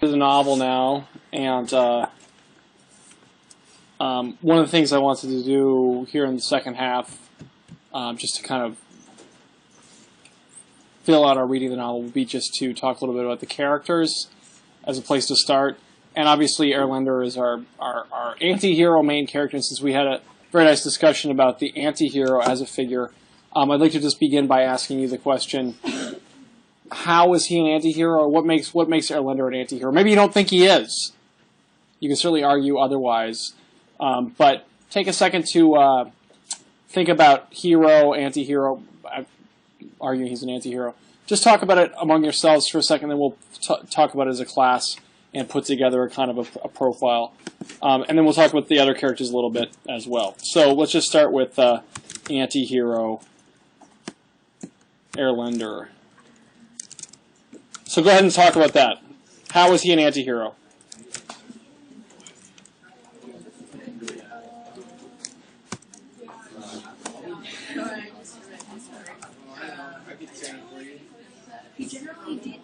The novel now, and one of the things I wanted to do here in the second half, just to kind of fill out our reading of the novel, would be just to talk a little bit about the characters as a place to start. And obviously, Erlender is our anti-hero main character, and since we had a very nice discussion about the anti-hero as a figure, I'd like to just begin by asking you the question: how is he an anti-hero? What makes Erlender an anti-hero? Maybe you don't think he is. You can certainly argue otherwise. But take a second to think about hero, anti-hero. I'm arguing he's an anti-hero. Just talk about it among yourselves for a second, then we'll talk about it as a class and put together a kind of a profile. And then we'll talk about the other characters a little bit as well. So let's just start with anti-hero Erlender. So go ahead and talk about that. How is he an anti-hero? He generally did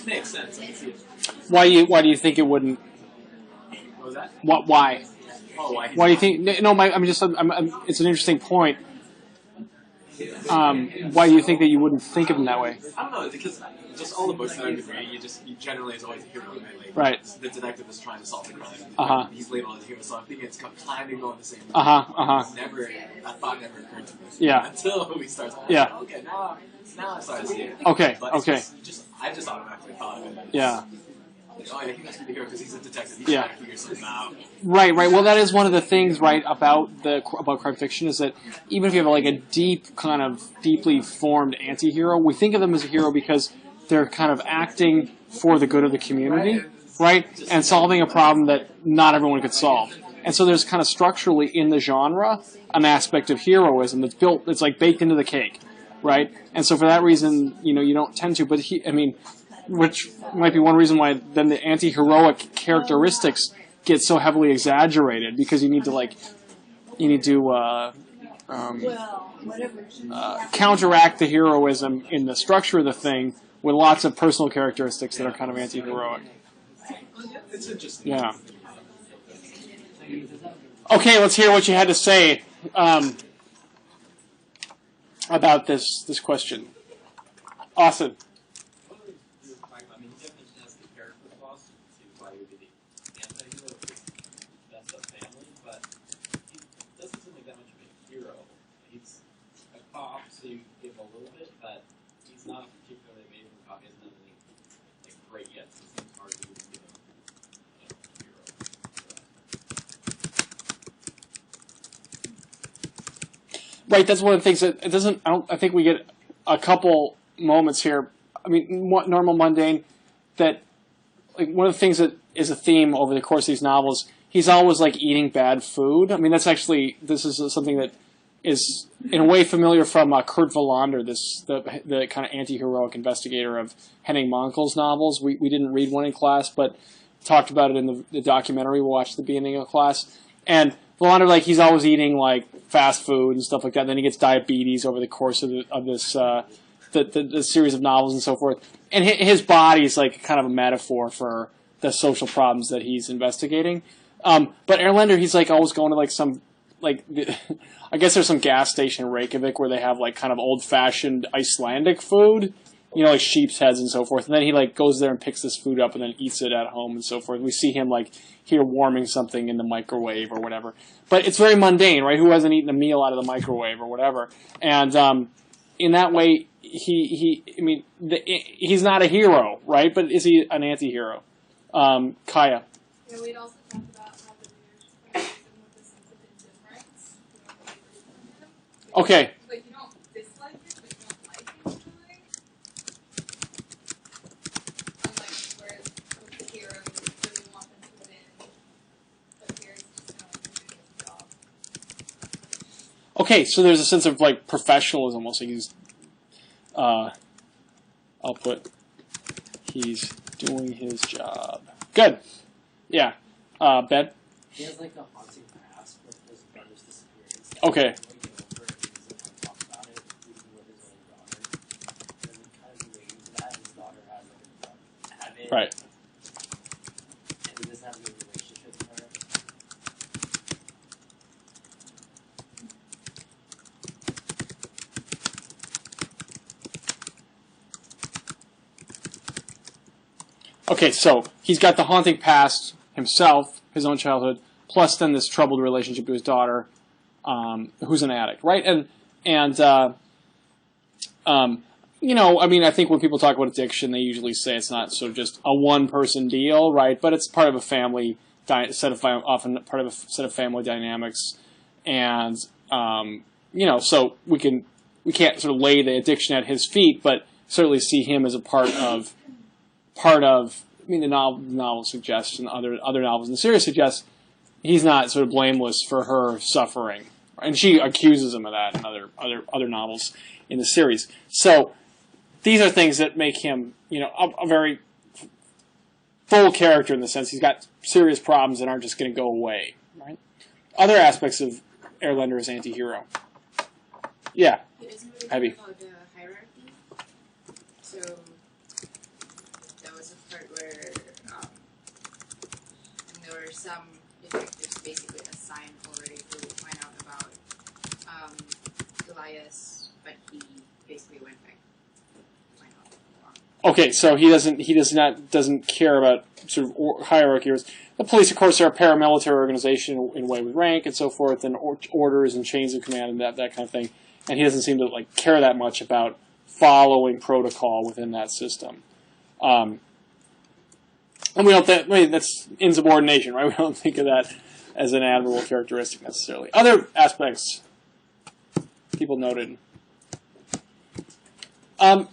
Makes sense. Why do you think it wouldn't? What was that? Why? Oh, why? Why do you think? No, it's an interesting point. Why do you think that you wouldn't think of him that way? I don't know, because just all the books that I've been reading, you generally is always a hero, right? Right. The detective is trying to solve the crime. Uh-huh. He's labeled as a hero, so I think it's kind of going the same way. That thought never occurred to me. Yeah. Until we start talking. Yeah. Okay, now I start to see it. Okay. But Okay. I just automatically thought of it. Yeah. Like, oh yeah, he must be the hero because he's a detective. He's Yeah. trying to figure something out. Right. Well, that is one of the things, right, about crime fiction is that even if you have like a deeply formed anti-hero, we think of them as a hero because they're kind of acting for the good of the community, right, and solving a problem that not everyone could solve. And so there's kind of structurally in the genre an aspect of heroism that's built, it's like baked into the cake, right? And so for that reason, you don't tend to. But which might be one reason why then the anti-heroic characteristics get so heavily exaggerated, because you need to counteract the heroism in the structure of the thing with lots of personal characteristics that are kind of anti-heroic. It's interesting. Yeah. Okay, let's hear what you had to say about this question. Austin. Right, that's one of the things that it doesn't. I think we get a couple moments here. I mean, normal mundane. That like one of the things that is a theme over the course of these novels. He's always like eating bad food. I mean, this is something that is in a way familiar from Kurt Wallander, the kind of anti-heroic investigator of Henning Mankell's novels. We didn't read one in class, but talked about it in the documentary we watched at the beginning of class. And Wallander, like, he's always eating like fast food and stuff like that. And then he gets diabetes over the course of this the series of novels and so forth. And his body is like kind of a metaphor for the social problems that he's investigating. But Erlender, he's like always going to like some I guess there's some gas station in Reykjavik where they have like kind of old-fashioned Icelandic food, like sheep's heads and so forth. And then he like goes there and picks this food up and then eats it at home and so forth. We see him like here warming something in the microwave or whatever. But it's very mundane, right? Who hasn't eaten a meal out of the microwave or whatever? And in that way, he's not a hero, right? But is he an anti-hero? Kaya. Yeah, we'd also talk about how the readers with a sense of indifference. Okay. Like, you don't dislike it, but you don't like it usually. Unlike where with the hero, you really want them to win, but here it's just kind of doing his job. Okay, so there's a sense of like professionalism, almost like he's. I'll put. He's doing his job. Good. Yeah. Ben? He has like a haunting past with his brother's disappearance. Okay. Talk about it, even with his own daughter. And kind of relating to that, his daughter has like a drug habit. Right. And he doesn't have a good relationship with her. Okay, so he's got the haunting past himself, his own childhood, plus then this troubled relationship to his daughter, who's an addict, right? You know, I mean, I think when people talk about addiction, they usually say it's not sort of just a one-person deal, right? But it's part of a family often part of a set of family dynamics, and you know, so we can't sort of lay the addiction at his feet, but certainly see him as a part of. I mean, the novel suggests, and other novels in the series suggest, he's not sort of blameless for her suffering, and she accuses him of that in other novels in the series. So these are things that make him, you know, a very full character in the sense he's got serious problems that aren't just going to go away. Right? Other aspects of Erlender's anti-hero. Yeah, Isn't it Abby. about the hierarchy? So there was a part where there were some detectives basically assigned already to find out about Elias, but he basically went back to find out more. Okay, so he doesn't care about sort of hierarchy. The police, of course, are a paramilitary organization in a way with rank and so forth, and orders and chains of command and that kind of thing. And he doesn't seem to like care that much about following protocol within that system. And we don't that's insubordination, right? We don't think of that as an admirable characteristic necessarily. Other aspects people noted. To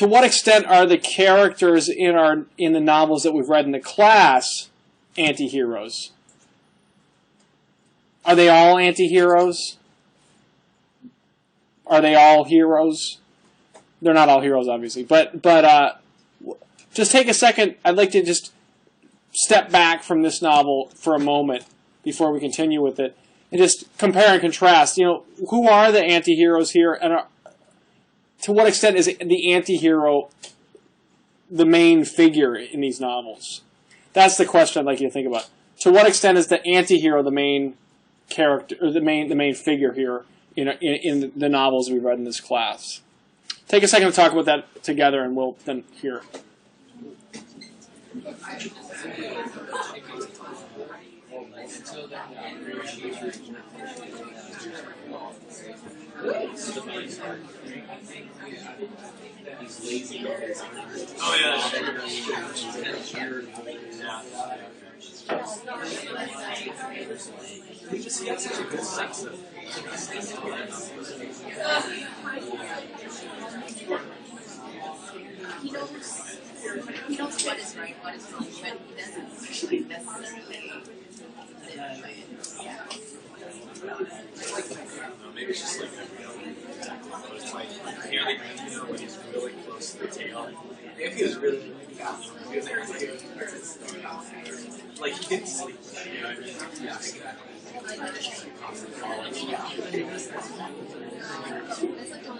what extent are the characters in the novels that we've read in the class anti-heroes? Are they all anti-heroes? Are they all heroes? They're not all heroes, obviously. But just take a second. I'd like to just step back from this novel for a moment before we continue with it, and just compare and contrast. You know, who are the anti-heroes here, and to what extent is the anti-hero the main figure in these novels? That's the question I'd like you to think about. To what extent is the anti-hero the main character, or the main figure here in the novels we've read in this class? Take a second to talk about that together, and we'll then hear. Oh yeah. He just has such a good sense of. He knows what is right, what is wrong, but he doesn't actually necessarily live by it. Maybe it's just like it's like nearly when he's really close to the tail. If he was really like he didn't sleep. You know what I mean?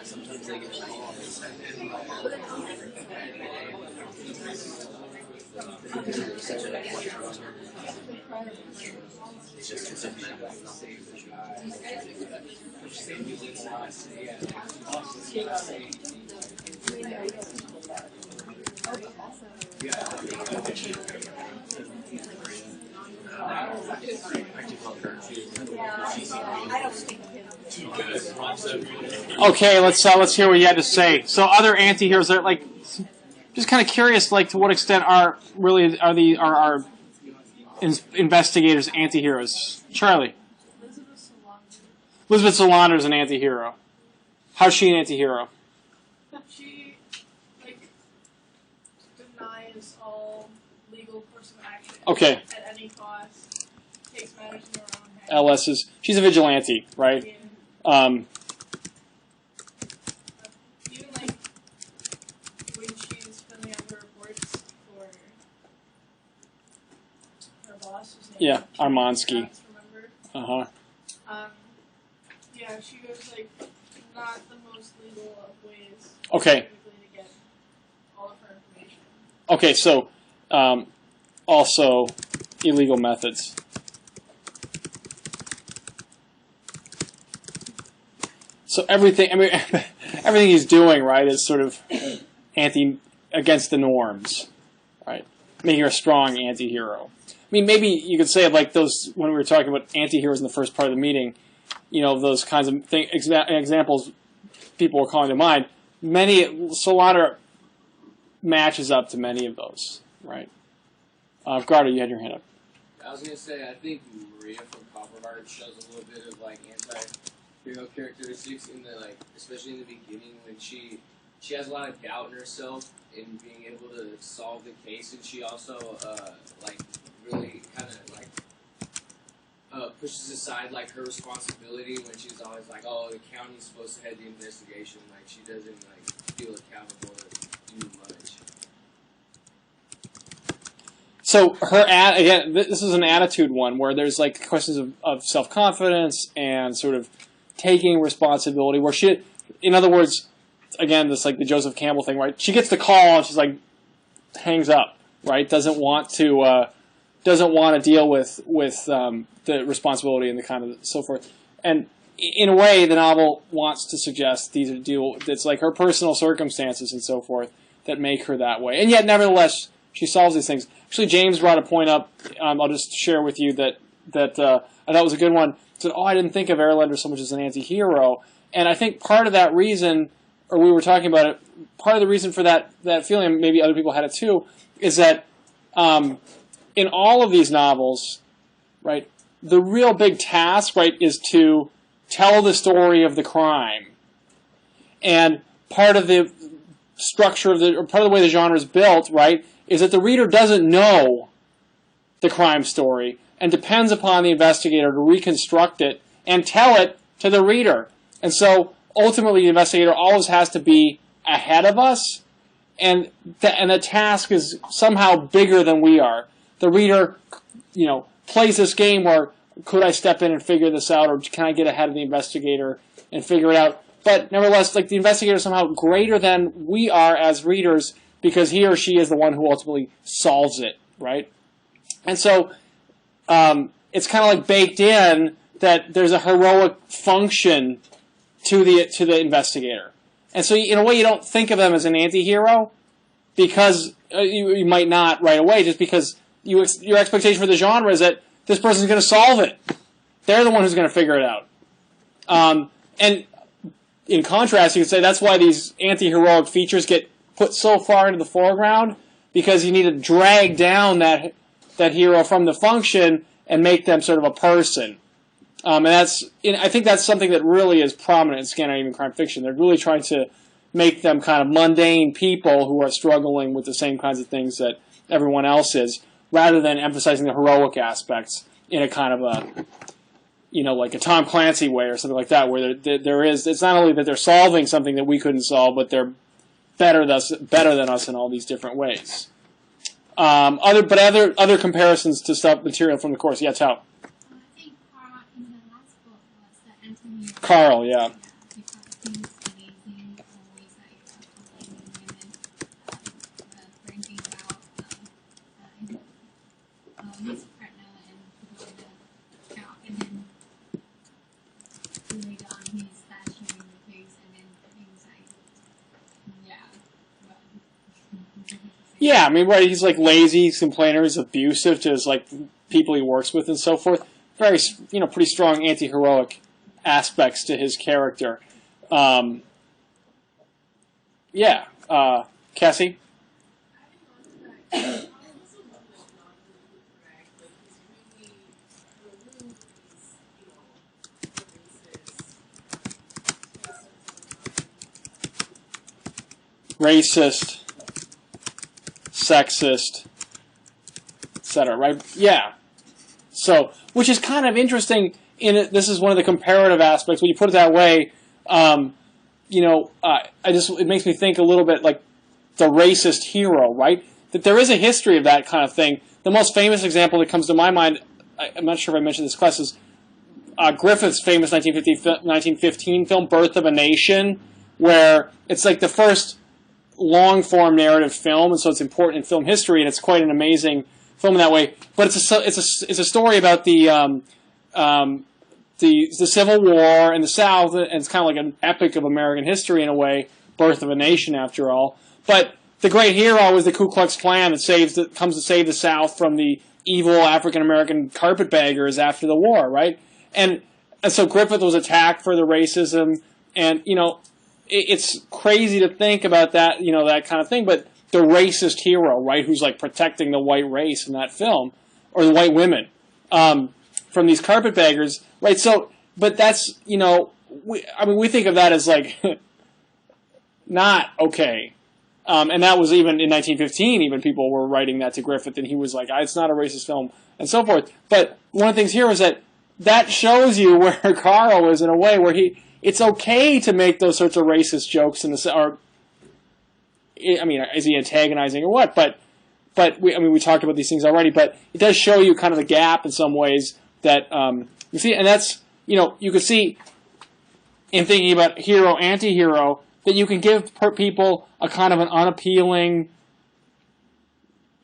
Sometimes they get Okay, let's hear what you had to say. So, other anti-heroes are like, just kind of curious, like to what extent are our investigators anti-heroes? Charlie. Elizabeth Salander is an anti-hero. How's she an anti-hero? She, denies all legal course of action Okay. at any cost, takes matters in her own LS is she's a vigilante, right? Even like when she's filling out her reports for her boss, whose name Yeah, is Armansky. Max, remember? Yeah, she goes like not the most legal of ways. Okay. Typically to get all of her information. Okay, so also illegal methods. So everything, I mean, everything he's doing, right, is sort of against the norms, right? Making her a strong anti-hero. I mean, maybe you could say like those when we were talking about anti-heroes in the first part of the meeting, you know, those kinds of examples people were calling to mind. Solana matches up to many of those, right? Garda, you had your hand up. I was gonna say, I think Maria from Copperheart shows a little bit of like anti-hero characteristics in the especially in the beginning when she has a lot of doubt in herself in being able to solve the case, and she also really kind of pushes aside like her responsibility when she's always like, oh, the county's supposed to head the investigation. Like she doesn't feel accountable to do much. So again, this is an attitude one where there's like questions of self-confidence and sort of taking responsibility. Where she, in other words, again, this like the Joseph Campbell thing, right? She gets the call and she's like hangs up, right? Doesn't want to deal with the responsibility and the kind of so forth. And in a way, the novel wants to suggest it's like her personal circumstances and so forth that make her that way. And yet, nevertheless, she solves these things. Actually, James brought a point up. I'll just share with you that I thought was a good one. He said, I didn't think of Erlander so much as an anti-hero. And I think part of that reason, or we were talking about it, part of the reason for that feeling, maybe other people had it too, is that in all of these novels, right, the real big task, right, is to tell the story of the crime. And part of the structure or part of the way the genre is built, right, is that the reader doesn't know the crime story and depends upon the investigator to reconstruct it and tell it to the reader. And so ultimately the investigator always has to be ahead of us, and the task is somehow bigger than we are. The reader, plays this game where could I step in and figure this out, or can I get ahead of the investigator and figure it out? But nevertheless, like the investigator is somehow greater than we are as readers because he or she is the one who ultimately solves it, right? And so it's kind of like baked in that there's a heroic function to the investigator. And so in a way you don't think of them as an anti-hero because you might not right away, just because your expectation for the genre is that this person's going to solve it. They're the one who's going to figure it out. And in contrast, you could say that's why these anti-heroic features get put so far into the foreground, because you need to drag down that hero from the function and make them sort of a person. And I think that's something that really is prominent in Scandinavian crime fiction. They're really trying to make them kind of mundane people who are struggling with the same kinds of things that everyone else is, rather than emphasizing the heroic aspects in a kind of a, like a Tom Clancy way or something like that, where it's not only that they're solving something that we couldn't solve, but they're better than us in all these different ways. Other comparisons to stuff material from the course. Yeah, Tao. I think Carl in the last book was the Anthony. Carl, yeah. Because he's amazing, always complaining women, bringing out his partner and put on the couch, and then later on he's stashing the case, and then things like, Yeah, I mean, right, he's like lazy, he's a complainer, he's abusive to his people he works with and so forth. Very, pretty strong anti-heroic aspects to his character. Cassie? Racist, sexist, etc. Right? Yeah. So, which is kind of interesting. This is one of the comparative aspects when you put it that way. It makes me think a little bit like the racist hero, right? That there is a history of that kind of thing. The most famous example that comes to my mind, I'm not sure if I mentioned this class, is Griffith's famous 1915 film, Birth of a Nation, where it's like the first long-form narrative film, and so it's important in film history, and it's quite an amazing film in that way. But it's a story about the Civil War in the South, and it's kind of like an epic of American history in a way, Birth of a Nation after all. But the great hero is the Ku Klux Klan that comes to save the South from the evil African-American carpetbaggers after the war, right? And so Griffith was attacked for the racism, and, it's crazy to think about that, that kind of thing, but the racist hero, right, who's like protecting the white race in that film, or the white women, from these carpetbaggers, right? So, but that's, we think of that as like not okay. And that was even in 1915, even people were writing that to Griffith, and he was like, it's not a racist film, and so forth. But one of the things here is that shows you where Carl is in a way where it's okay to make those sorts of racist jokes is he antagonizing or what? But we talked about these things already, but it does show you kind of the gap in some ways that you see, and that's, you could see in thinking about hero, anti-hero, that you can give people a kind of an unappealing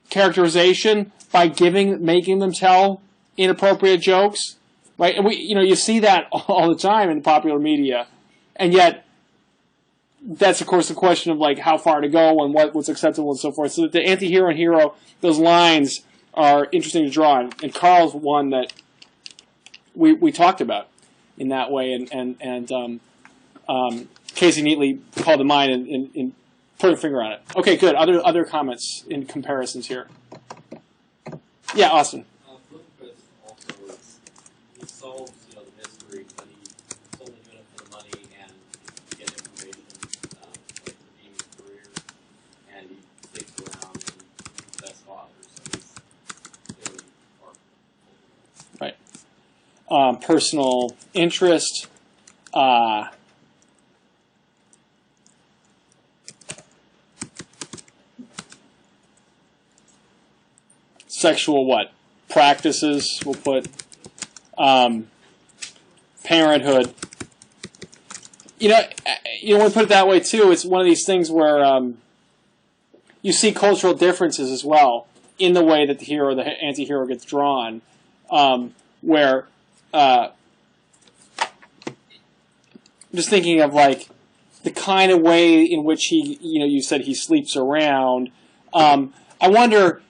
characterization by making them tell inappropriate jokes, right? And you see that all the time in popular media, and yet that's of course the question of like how far to go and what's acceptable and so forth. So that the anti-hero and hero, those lines are interesting to draw, and Carl's one that we talked about in that way, and Casey neatly called to mind and put a finger on it. Okay, good. Other comments in comparisons here? Yeah, Austin. Bloomquist also, he solves, the mystery, but he's only doing it for the money and to get information, like redeem his career, and he sticks around and best father, so he's really Right. Personal interest. Sexual practices, we'll put, parenthood. When we put it that way too, it's one of these things where you see cultural differences as well in the way that the anti-hero gets drawn, where just thinking of like the kind of way in which he, you said he sleeps around. I wonder,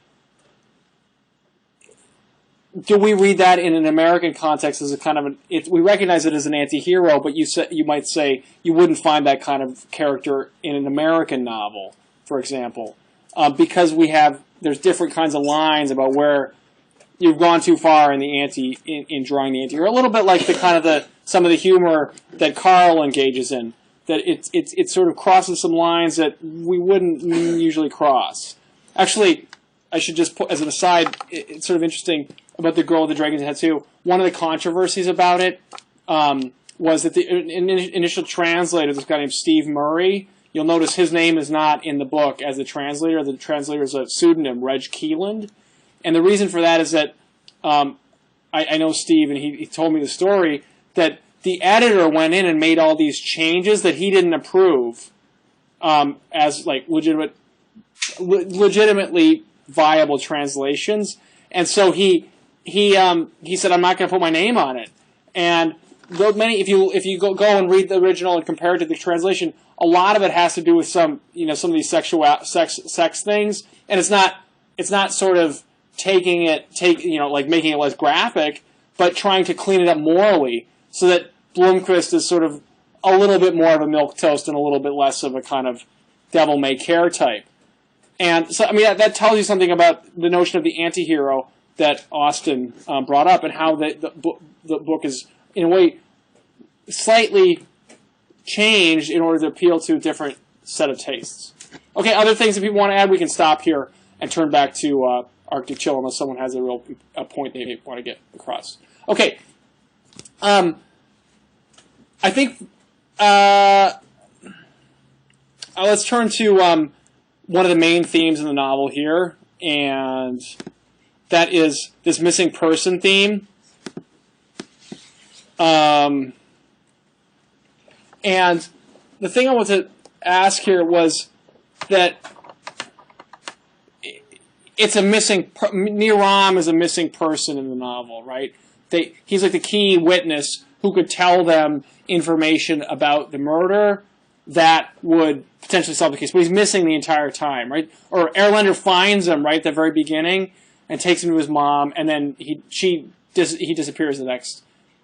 do we read that in an American context as a kind of we recognize it as an anti-hero, but you might say you wouldn't find that kind of character in an American novel, for example, because there's different kinds of lines about where you've gone too far in in drawing the anti-hero. A little bit like some of the humor that Carl engages in, that it sort of crosses some lines that we wouldn't usually cross. Actually, I should just put as an aside, it's sort of interesting about The Girl with the Dragon Tattoo. One of the controversies about it was that the initial translator, this guy named Steve Murray, you'll notice his name is not in the book as the translator. The translator is a pseudonym, Reg Keeland. And the reason for that is that I know Steve, and he told me the story, that the editor went in and made all these changes that he didn't approve as like legitimately viable translations. And so he said, I'm not going to put my name on it. And if you go and read the original and compare it to the translation, a lot of it has to do with some of these sex things, and it's not sort of making it less graphic, but trying to clean it up morally so that Bloomquist is sort of a little bit more of a milquetoast and a little bit less of a kind of devil-may-care type. And so, that tells you something about the notion of the anti-hero that Austin brought up, and how the book is, in a way, slightly changed in order to appeal to a different set of tastes. Okay, other things that people want to add, we can stop here and turn back to arc to chill unless someone has a point they want to get across. Okay. I think let's turn to one of the main themes in the novel here, and that is this missing person theme. And the thing I want to ask here was that it's a missing. Niram is a missing person in the novel, right? He's like the key witness who could tell them information about the murder that would potentially solve the case. But he's missing the entire time, right? Or Erlander finds him right at the very beginning and takes him to his mom, and then he disappears the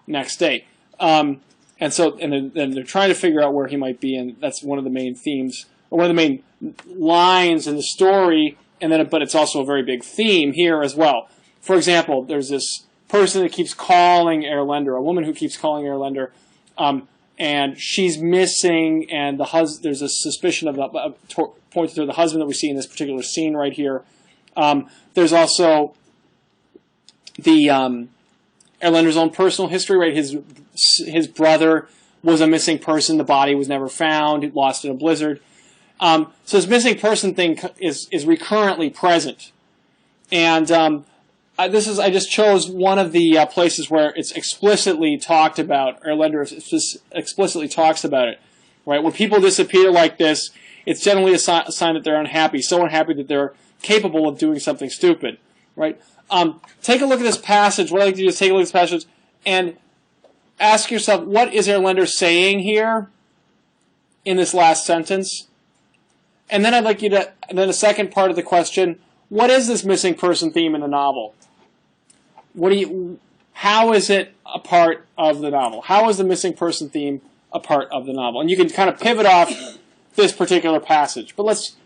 next day. And then they're trying to figure out where he might be, and that's one of the main themes, or one of the main lines in the story. But it's also a very big theme here as well. For example, there's this person that keeps calling Erlander, a woman who keeps calling Erlander, and she's missing, and there's a suspicion of pointed to the husband that we see in this particular scene right here. There's also the Erlander's own personal history, right? His brother was a missing person. The body was never found. It lost in a blizzard. So this missing person thing is recurrently present, and I just chose one of the places where it's explicitly talked about. Erlander explicitly talks about it, right? When people disappear like this, it's generally a sign that they're unhappy, so unhappy that they're capable of doing something stupid, right? Take a look at this passage. What I'd like to do is take a look at this passage and ask yourself, what is Erlander saying here in this last sentence? And then I'd like you to, and then the second part of the question, what is this missing person theme in the novel? How is it a part of the novel? How is the missing person theme a part of the novel? And you can kind of pivot off this particular passage. But let's,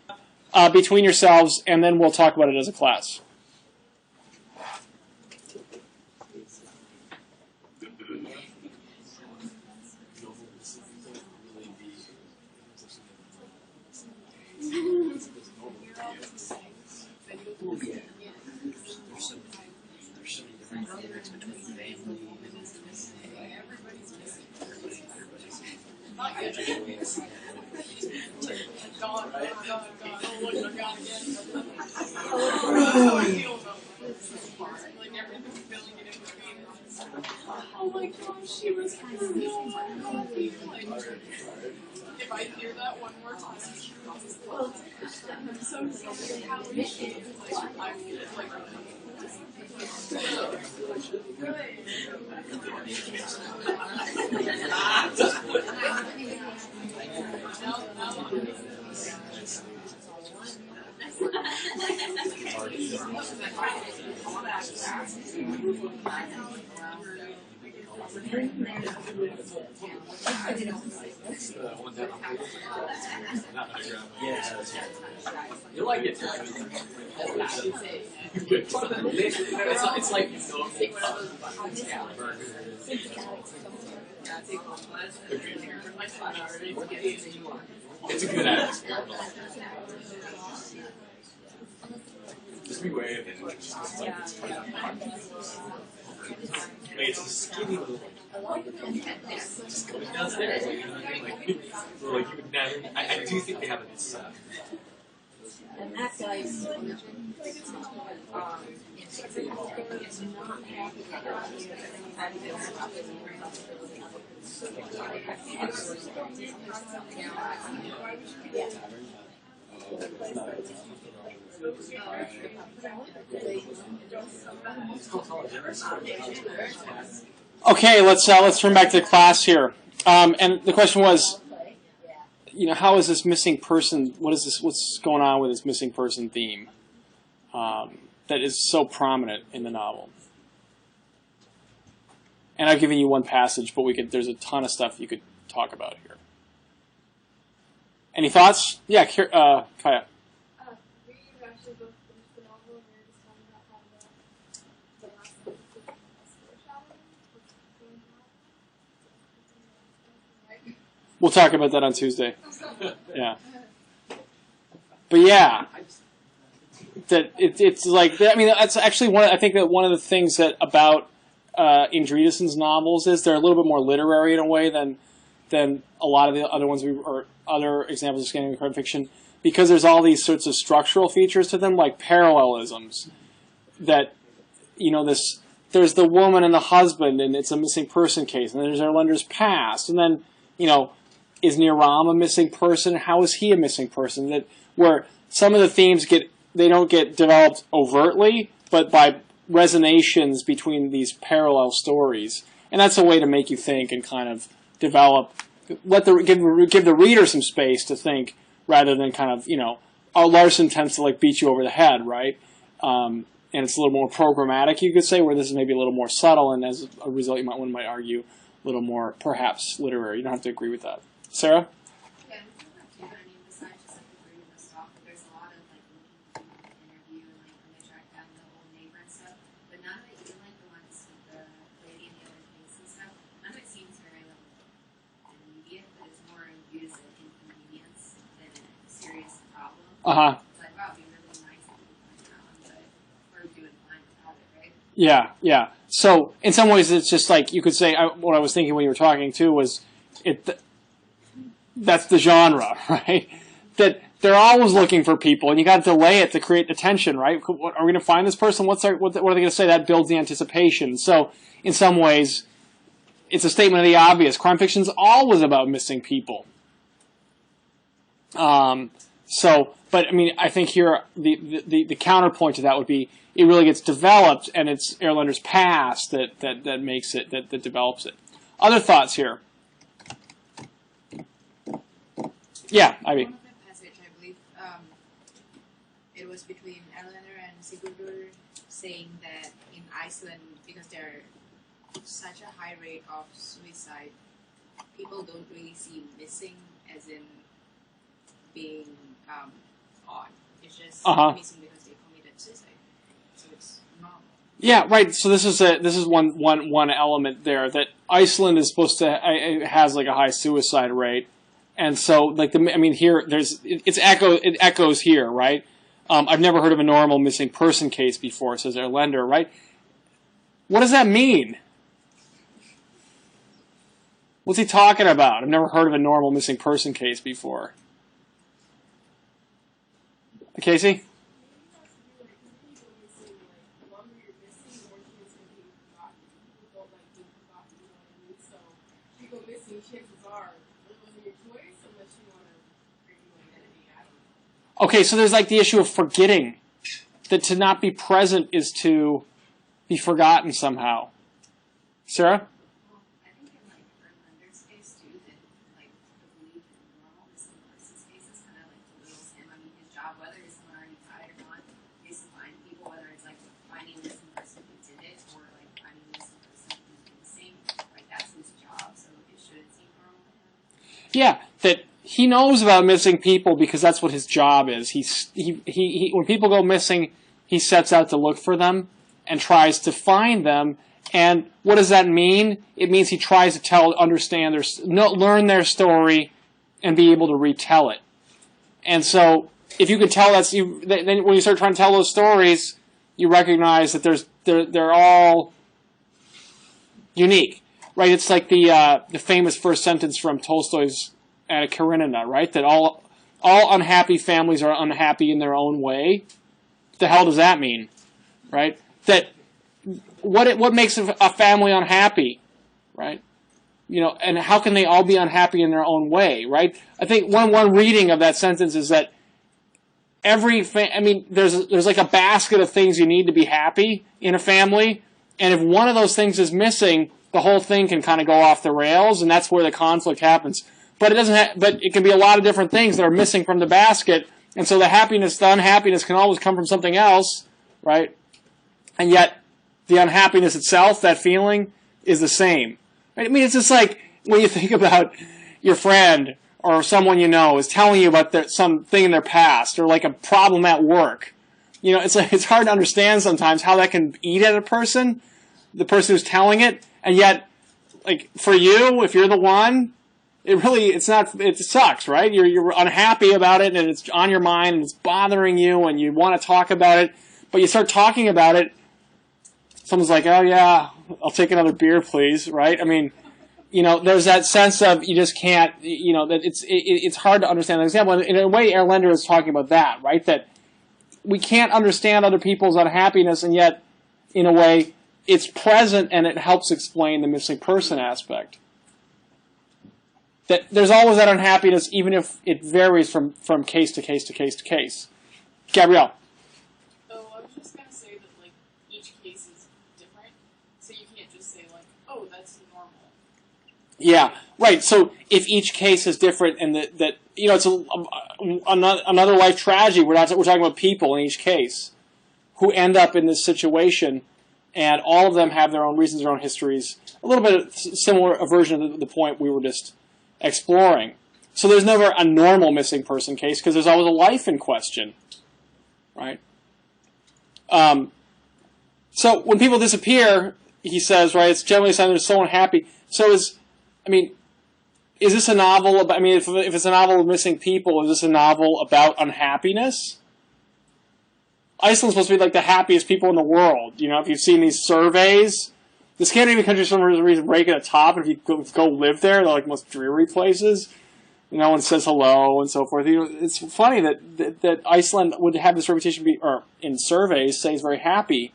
between yourselves, and then we'll talk about it as a class. Oh my gosh, she was so unhappy. If I hear that one more time, I'm so sorry. How is she? I feel like You like it. It's like it's a good atmosphere. Just be wary of it. It's a skinny little. Just going downstairs. Like, you know what I mean? Like you would never. I do think they have this. And that guy's not happy Okay, let's turn back to the class here. And the question was, how is this missing person? What's going on with this missing person theme that is so prominent in the novel? And I've given you one passage, but there's a ton of stuff you could talk about here. Any thoughts? Yeah, Kaya. we actually both finished the novel and we were just talking about how the last sentence is foreshadowing. We'll talk about that on Tuesday. Yeah. But yeah. it's like, I mean, that's actually I think that one of the things that about Andreasen's novels is they're a little bit more literary in a way than a lot of the other ones or other examples of Scandinavian crime fiction, because there's all these sorts of structural features to them, like parallelisms. That, there's the woman and the husband, and it's a missing person case, and then there's Erlender's past, and then, is Niram a missing person? How is he a missing person? That where some of the themes don't get developed overtly, but by resonations between these parallel stories, and that's a way to make you think and kind of develop, give the reader some space to think, rather than kind of, Larson tends to like beat you over the head, right? And it's a little more programmatic, you could say, where this is maybe a little more subtle, and as a result, one might argue a little more, perhaps, literary. You don't have to agree with that. Sarah? Yeah, I mean, besides just like agreeing with the stuff, there's a lot of like looking through the interview and like when they track down the old neighbor and stuff. But none of it, even like the ones with the lady in the other case and stuff, none of it seems very like immediate, but it's more viewed as an inconvenience than a serious problem. Uh-huh. It's like, wow, it'd be really nice if we find out, but we're doing fine without it, right? Yeah, yeah. So, in some ways, it's just like, you could say, what I was thinking when you were talking, too, was, that's the genre, right? That they're always looking for people, and you got to delay it to create the tension, right? Are we going to find this person? What are they going to say? That builds the anticipation. So, in some ways, it's a statement of the obvious. Crime fiction's always about missing people. But I mean, I think here the counterpoint to that would be it really gets developed, and it's Erlender's past that makes it that develops it. Other thoughts here? Yeah, Ivy. One of the passage, I believe, it was between Erlander and Sigurdur saying that in Iceland, because there's such a high rate of suicide, people don't really see missing as in being odd. It's just missing because they committed suicide. So it's normal. Yeah, right. So this is one element there, that Iceland is supposed to has like a high suicide rate. And so, like here, it echoes here, right? I've never heard of a normal missing person case before, says Erlander, right? What does that mean? What's he talking about? I've never heard of a normal missing person case before. Casey? Okay, so there's like the issue of forgetting. That to not be present is to be forgotten somehow. Sarah? I think in like Erlander's case too, that like the belief in normal missing persons case is kind of like belittles him. I mean, his job, whether it's someone already died or not, is to find people, whether it's like finding a missing person who did it or like finding a missing person who's missing. Like that's his job, so it should seem normal to him. Yeah, that he knows about missing people because that's what his job is. He when people go missing, he sets out to look for them and tries to find them. And what does that mean? It means he tries to learn their story, and be able to retell it. And so, if you can tell then when you start trying to tell those stories, you recognize that they're all unique, right? It's like the famous first sentence from Tolstoy's Anna Karenina, right? That all unhappy families are unhappy in their own way. What the hell does that mean, right? That what makes a family unhappy, right? And how can they all be unhappy in their own way, right? I think one reading of that sentence is that there's like a basket of things you need to be happy in a family, and if one of those things is missing, the whole thing can kind of go off the rails, and that's where the conflict happens. But but it can be a lot of different things that are missing from the basket, and so the unhappiness can always come from something else, right? And yet, the unhappiness itself, that feeling, is the same. Right? I mean, it's just like when you think about your friend or someone you know is telling you about something in their past or like a problem at work. It's hard to understand sometimes how that can eat at a person, the person who's telling it, and yet, like for you, if you're the one, it's not, it sucks, right? You're unhappy about it, and it's on your mind, and it's bothering you, and you want to talk about it, but you start talking about it, someone's like, oh yeah, I'll take another beer, please, right? I mean, there's that sense of you just can't, that it's hard to understand the example. And in a way, Erlander is talking about that, right? That we can't understand other people's unhappiness, and yet, in a way, it's present and it helps explain the missing person aspect. That there's always that unhappiness, even if it varies from case to case to case to case. Gabrielle. Oh, I was just gonna say that like each case is different, so you can't just say like, oh, that's normal. Yeah, right. So if each case is different, and that it's another life tragedy. We're talking about people in each case who end up in this situation, and all of them have their own reasons, their own histories. A little bit similar a version of the point we were just exploring. So there's never a normal missing person case because there's always a life in question, right? So when people disappear, he says, right, it's generally a sign they're so unhappy. So is this a novel about, if it's a novel of missing people, is this a novel about unhappiness? Iceland's supposed to be like the happiest people in the world. If you've seen these surveys, the Scandinavian countries for some reason rank at the top, and if you go live there, they're like most dreary places. No one says hello and so forth. It's funny that Iceland would have this reputation or in surveys say it's very happy,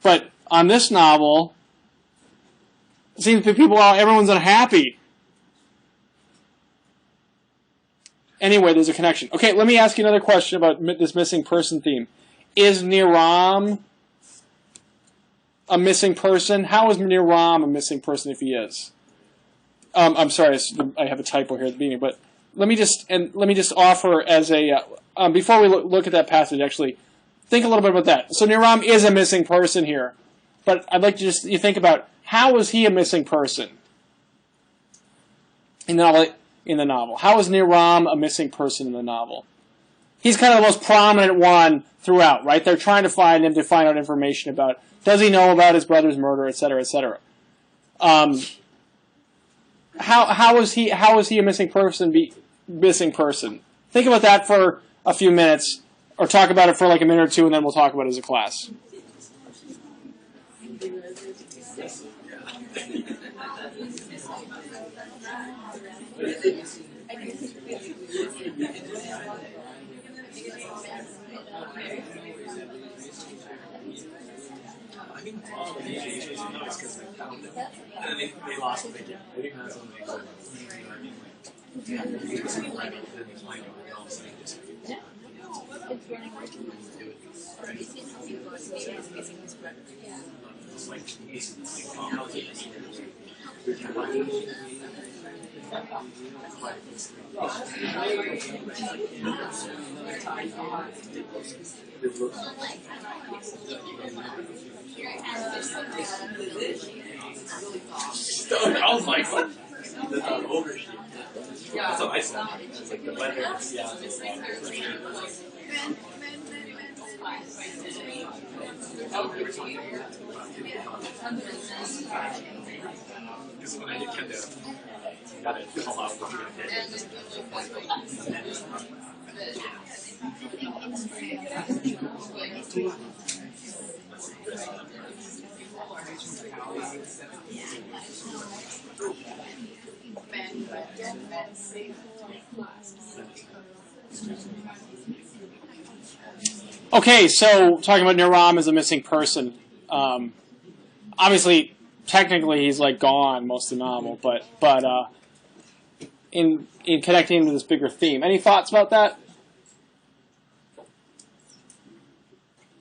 but on this novel, it seems to people everyone's unhappy. Anyway, there's a connection. Okay, let me ask you another question about this missing person theme. Is Niram a missing person? How is Niram a missing person if he is? I'm sorry, I have a typo here at the beginning, but let me just offer as a before we look at that passage. Actually, think a little bit about that. So Niram is a missing person here, but I'd like you think about how is he a missing person in the novel? How is Niram a missing person in the novel? He's kind of the most prominent one throughout, right? They're trying to find him to find out information about, does he know about his brother's murder, etc., etc. How is he a missing person? Think about that for a few minutes, or talk about it for like a minute or two, and then we'll talk about it as a class. And then they lost it again. They didn't have something. Oh my god! That's an overshoot. That's what I said. It's like the weather. Yeah. Because when I did Kendo, I got to call out what you're going to do. Okay, so talking about Niram as a missing person. Obviously, technically, he's like gone most of the novel, but in connecting to this bigger theme, any thoughts about that?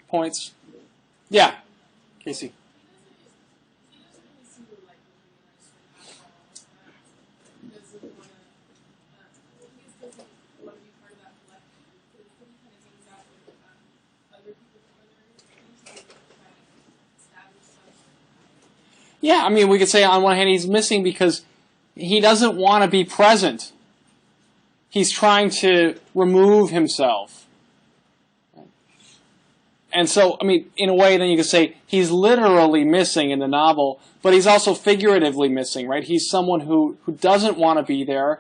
Points? Yeah, Casey. Yeah, I mean, we could say on one hand he's missing because he doesn't want to be present. He's trying to remove himself. And so, I mean, in a way, then you could say he's literally missing in the novel, but he's also figuratively missing, right? He's someone who doesn't want to be there,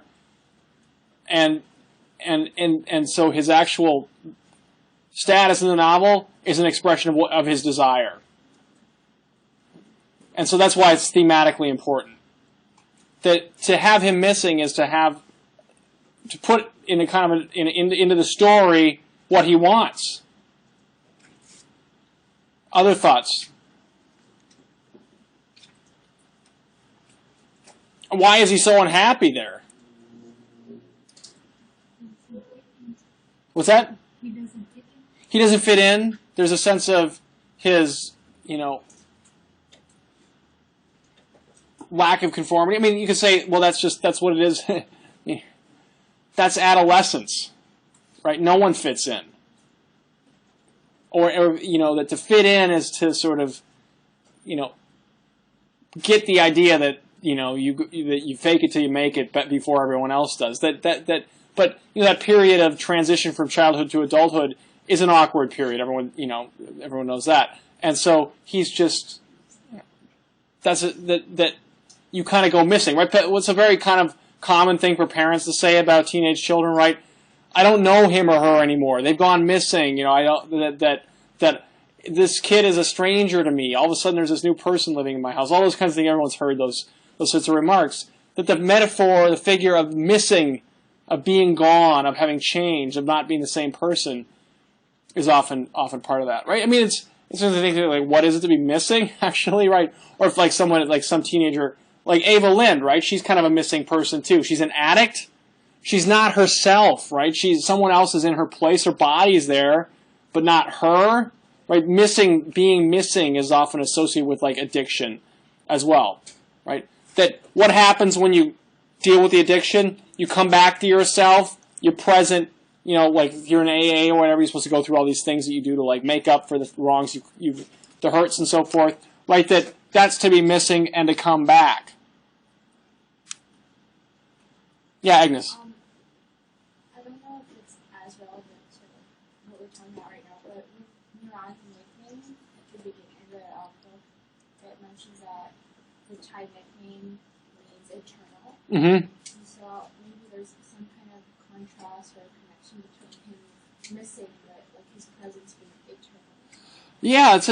and so his actual status in the novel is an expression of his desire. And so that's why it's thematically important. That to have him missing is to put in a kind of into the story what he wants. Other thoughts? Why is he so unhappy there? What's that? He doesn't fit in. He doesn't fit in. There's a sense of his, lack of conformity. I mean, you could say, well, that's what it is. That's adolescence, right? No one fits in. Or that to fit in is to sort of, get the idea that, you fake it till you make it before everyone else does. But that period of transition from childhood to adulthood is an awkward period. Everyone knows that. And so he's just, that you kind of go missing, right? What's a very kind of common thing for parents to say about teenage children, right? I don't know him or her anymore. They've gone missing. I don't that this kid is a stranger to me. All of a sudden, there's this new person living in my house. All those kinds of things. Everyone's heard those sorts of remarks. That the metaphor, the figure of missing, of being gone, of having changed, of not being the same person, is often part of that, right? I mean, it's one of the things like, what is it to be missing, actually, right? Or if some teenager, like Ava Lind, right? She's kind of a missing person too. She's an addict. She's not herself, right? Someone else is in her place. Her body is there, but not her, right? Being missing is often associated with like addiction as well, right? That what happens when you deal with the addiction, you come back to yourself, you're present, like if you're in AA or whatever, you're supposed to go through all these things that you do to like make up for the wrongs, the hurts and so forth, right? That's to be missing and to come back. Yeah, Agnes. I don't know if it's as relevant to what we're talking about right now, but with Neuron's nickname at the beginning of the article, it mentions that the child nickname means eternal. Mm-hmm. And so maybe there's some kind of contrast or connection between him missing, but like his presence being eternal. Yeah,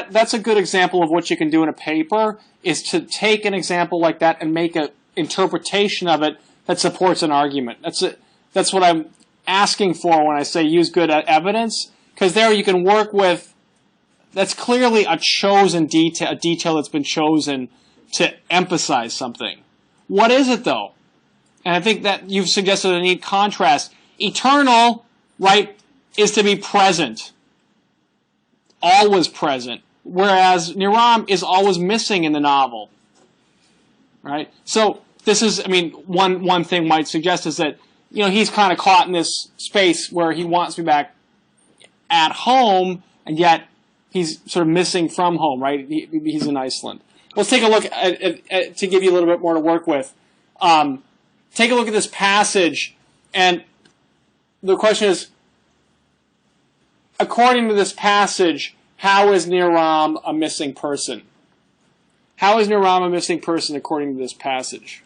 that's a good example of what you can do in a paper, is to take an example like that and make a interpretation of it that supports an argument. That's what I'm asking for when I say use good evidence, because there you can work with, that's clearly a chosen detail, a detail that's been chosen to emphasize something. What is it though? And I think that you've suggested a neat contrast. Eternal, right, is to be present. Always present. Whereas Niram is always missing in the novel. Right? So this is, one thing might suggest is that, he's kind of caught in this space where he wants to be back at home, and yet he's sort of missing from home, right? He's in Iceland. Let's take a look at to give you a little bit more to work with. Take a look at this passage, and the question is, according to this passage, how is Niram a missing person? How is Niram a missing person according to this passage?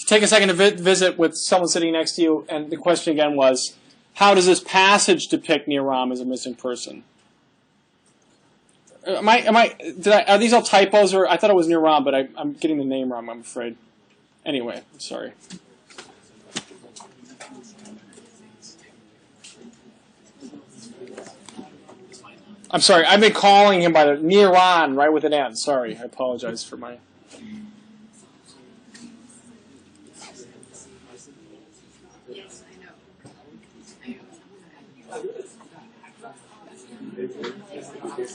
Take a second to visit with someone sitting next to you, and the question again was, how does this passage depict Niram as a missing person? Are these all typos, or I thought it was Niram, but I'm getting the name wrong, I'm afraid. Anyway, I'm sorry. I'm sorry, I've been calling him by the Niran, right, with an N. Sorry, I apologize for my...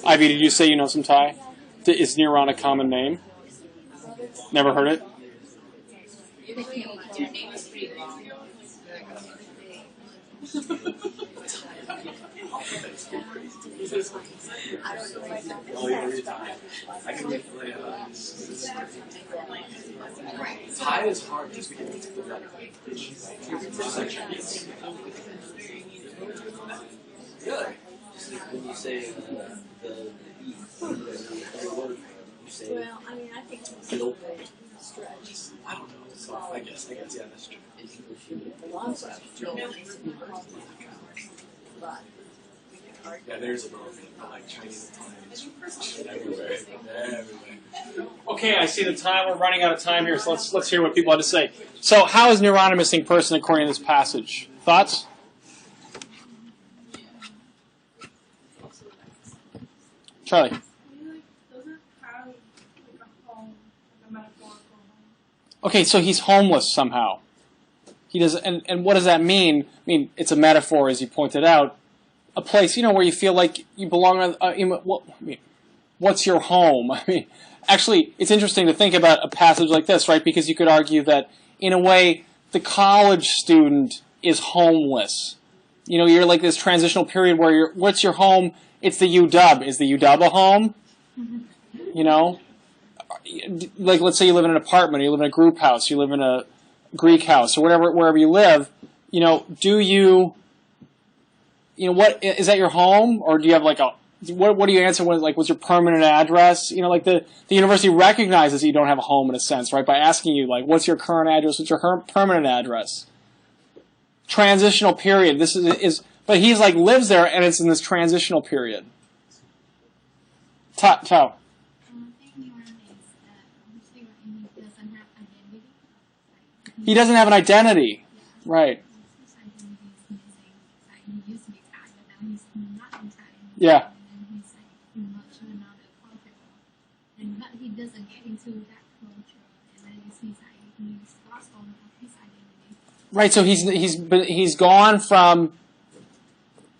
Ivy, did you say you know some Thai? Is Niran a common name? Never heard it? Your name is pretty long. Thai is hard just because it's the Good. Just like when you say the E, the word, you say. Well, I mean, I think it's a stretch. I don't know. So I guess yeah, that's true. Yeah, there's a moment, but like Chinese Italians everywhere. Okay, I see the time. We're running out of time here, so let's hear what people have to say. So, how is Neuron a missing person according to this passage? Thoughts? Charlie. He doesn't have a home, a metaphorical home. Okay, so he's homeless somehow. He does, and what does that mean? I mean, it's a metaphor, as you pointed out. A place, where you feel like you belong. What's your home? I mean, actually, it's interesting to think about a passage like this, right? Because you could argue that, in a way, the college student is homeless. You're like this transitional period where what's your home? It's the UW. Is the UW a home? Like, let's say you live in an apartment, or you live in a group house, you live in a Greek house, or wherever you live. Do you? What is that your home, or do you have like a? What do you answer when what's your permanent address? Like the university recognizes that you don't have a home in a sense, right? By asking you what's your current address, what's your permanent address? Transitional period. This is but he's lives there, and it's in this transitional period. Tao. I think Neuron is doesn't have identity. He doesn't have an identity, right? Yeah. But he doesn't get into that culture, and then it seems like he's lost all of his identity. Right. So he's gone from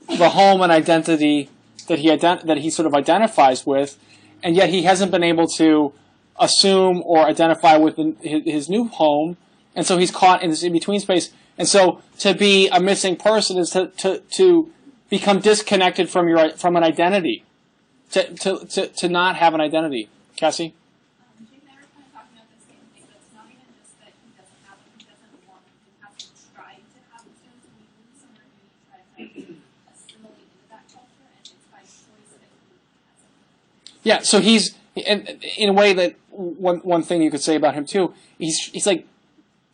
the home and identity that he sort of identifies with, and yet he hasn't been able to assume or identify with his new home, and so he's caught in this in-between space. And so to be a missing person is to become disconnected from an identity, to not have an identity. Cassie? I think they were kind of talking about the same thing, but it's not even just that he doesn't have it, he doesn't want it, he hasn't tried to have it since we move somewhere new, he tries to assimilate into that culture, and it's by choice that he hasn't. Yeah, so he's, in a way that, one thing you could say about him too, he's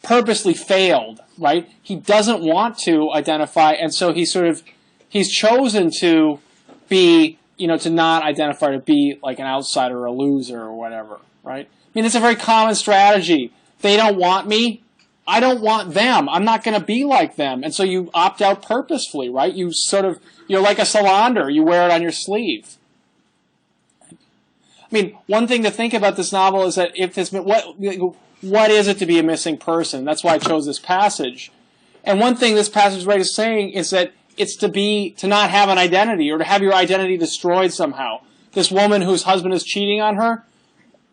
purposely failed, right? He doesn't want to identify, and so he's chosen to be, to not identify, to be like an outsider or a loser or whatever, right? I mean, it's a very common strategy. They don't want me. I don't want them. I'm not going to be like them. And so you opt out purposefully, right? You're like a salander. You wear it on your sleeve. I mean, one thing to think about this novel is that what is it to be a missing person? That's why I chose this passage. And one thing this passage is saying is that it's to not have an identity, or to have your identity destroyed somehow. This woman whose husband is cheating on her,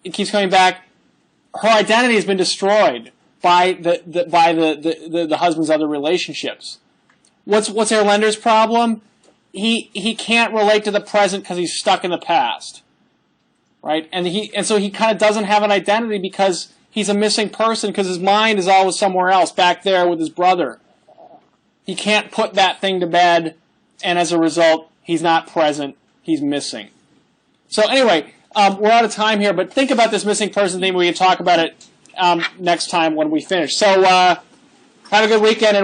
it keeps coming back. Her identity has been destroyed by the husband's other relationships. What's Erlender's problem? He can't relate to the present because he's stuck in the past, right? And so he kind of doesn't have an identity because he's a missing person, because his mind is always somewhere else, back there with his brother. He can't put that thing to bed, and as a result, he's not present. He's missing. So anyway, we're out of time here, but think about this missing person thing. We can talk about it next time when we finish. So have a good weekend.